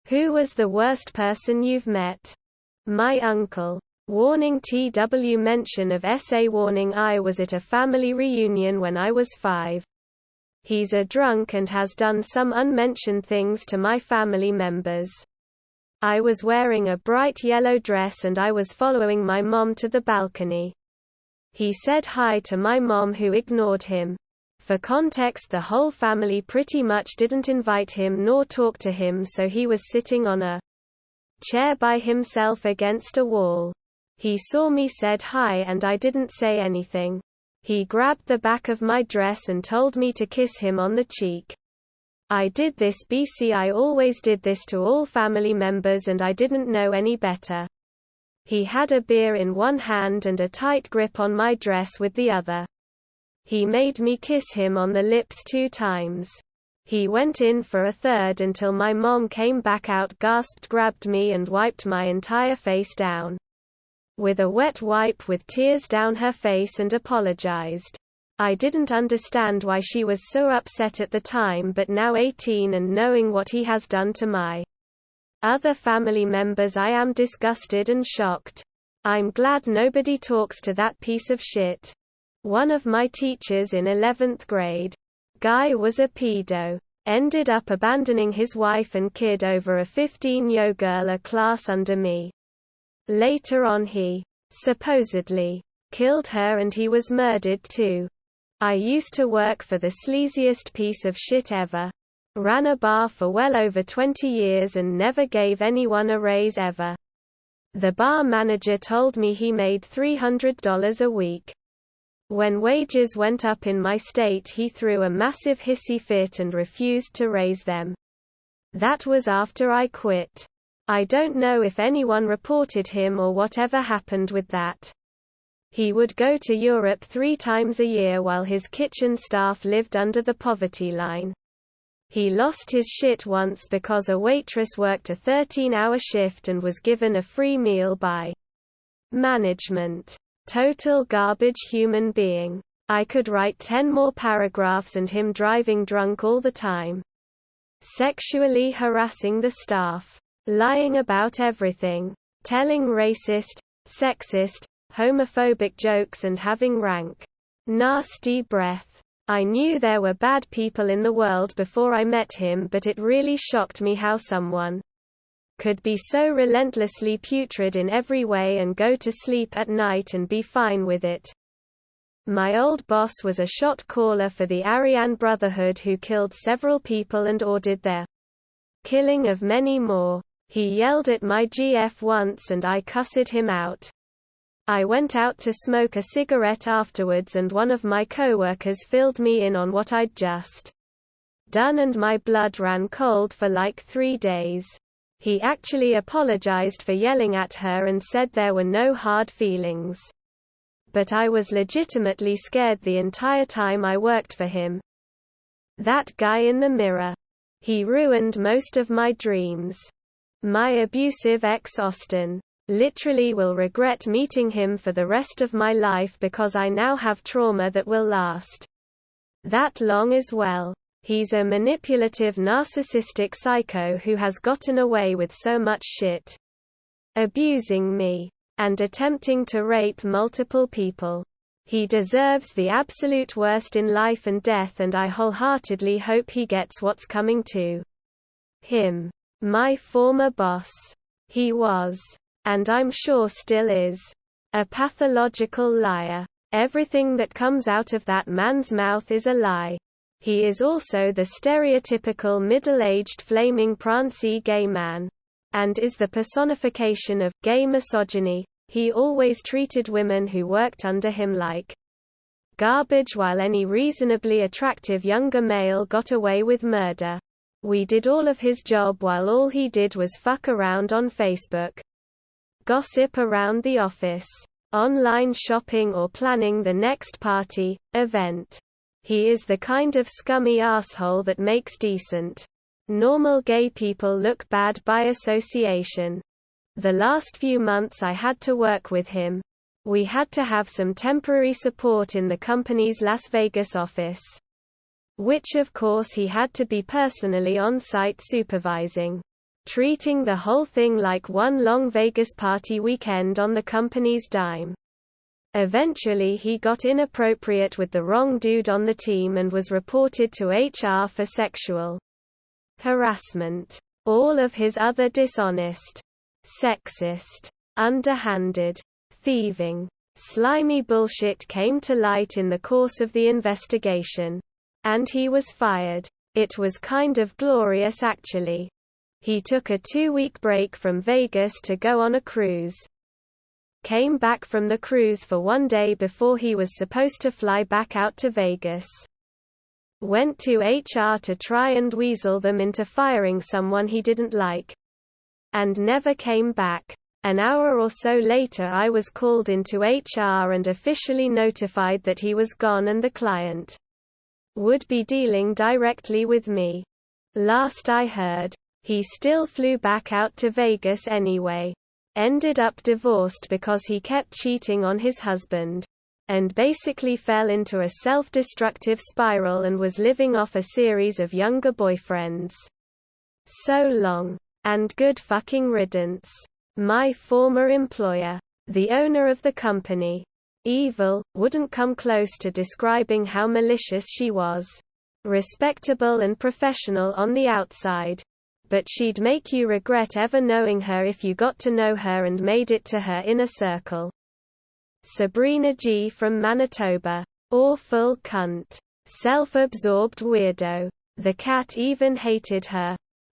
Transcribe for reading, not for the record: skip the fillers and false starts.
Who was the worst person you've met? My uncle. Warning TW mention of SA warning I was at a family reunion when I was 5. He's a drunk and has done some unmentioned things to my family members. I was wearing a bright yellow dress and I was following my mom to the balcony. He said hi to my mom who ignored him. For context, the whole family pretty much didn't invite him nor talk to him, so he was sitting on a chair by himself against a wall. He saw me, said hi, and I didn't say anything. He grabbed the back of my dress and told me to kiss him on the cheek. I did this BC I always did this to all family members and I didn't know any better. He had a beer in one hand and a tight grip on my dress with the other. He made me kiss him on the lips 2 times. He went in for a third until my mom came back out, gasped, grabbed me and wiped my entire face down with a wet wipe with tears down her face and apologized. I didn't understand why she was so upset at the time, but now 18 and knowing what he has done to my other family members, I am disgusted and shocked. I'm glad nobody talks to that piece of shit. One of my teachers in 11th grade, guy, was a pedo. Ended up abandoning his wife and kid over a 15-year girl a class under me. Later on he, supposedly, killed her and he was murdered too. I used to work for the sleaziest piece of shit ever. Ran a bar for well over 20 years and never gave anyone a raise ever. The bar manager told me he made $300 a week. When wages went up in my state, he threw a massive hissy fit and refused to raise them. That was after I quit. I don't know if anyone reported him or whatever happened with that. He would go to Europe 3 times a year while his kitchen staff lived under the poverty line. He lost his shit once because a waitress worked a 13-hour shift and was given a free meal by management. Total garbage human being. I could write 10 more paragraphs and him driving drunk all the time. Sexually harassing the staff. Lying about everything. Telling racist, sexist, homophobic jokes and having rank, nasty breath. I knew there were bad people in the world before I met him, but it really shocked me how someone could be so relentlessly putrid in every way and go to sleep at night and be fine with it. My old boss was a shot caller for the Aryan Brotherhood who killed several people and ordered their killing of many more. He yelled at my GF once and I cussed him out. I went out to smoke a cigarette afterwards and one of my coworkers filled me in on what I'd just done and my blood ran cold for like 3 days. He actually apologized for yelling at her and said there were no hard feelings. But I was legitimately scared the entire time I worked for him. That guy in the mirror. He ruined most of my dreams. My abusive ex Austin. Literally will regret meeting him for the rest of my life because I now have trauma that will last that long as well. He's a manipulative narcissistic psycho who has gotten away with so much shit. Abusing me. And attempting to rape multiple people. He deserves the absolute worst in life and death, and I wholeheartedly hope he gets what's coming to him. My former boss. He was, and I'm sure still is, a pathological liar. Everything that comes out of that man's mouth is a lie. He is also the stereotypical middle-aged flaming prancy gay man. And is the personification of gay misogyny. He always treated women who worked under him like garbage while any reasonably attractive younger male got away with murder. We did all of his job while all he did was fuck around on Facebook. Gossip around the office. Online shopping or planning the next party, event. He is the kind of scummy asshole that makes decent, normal gay people look bad by association. The last few months I had to work with him. We had to have some temporary support in the company's Las Vegas office. Which of course he had to be personally on site supervising. treating the whole thing like one long Vegas party weekend on the company's dime. Eventually he got inappropriate with the wrong dude on the team and was reported to HR for sexual harassment. All of his other dishonest, sexist, underhanded, thieving, slimy bullshit came to light in the course of the investigation. And he was fired. It was kind of glorious actually. He took a 2-week break from Vegas to go on a cruise. Came back from the cruise for 1 day before he was supposed to fly back out to Vegas. Went to HR to try and weasel them into firing someone he didn't like. And never came back. An hour or so later I was called into HR and officially notified that he was gone and the client would be dealing directly with me. Last I heard, he still flew back out to Vegas anyway. Ended up divorced because he kept cheating on his husband. And basically fell into a self-destructive spiral and was living off a series of younger boyfriends. So long. And good fucking riddance. My former employer, the owner of the company, evil, wouldn't come close to describing how malicious she was. Respectable and professional on the outside. But she'd make you regret ever knowing her if you got to know her and made it to her inner circle. Sabrina G. from Manitoba. Awful cunt. Self-absorbed weirdo. The cat even hated her.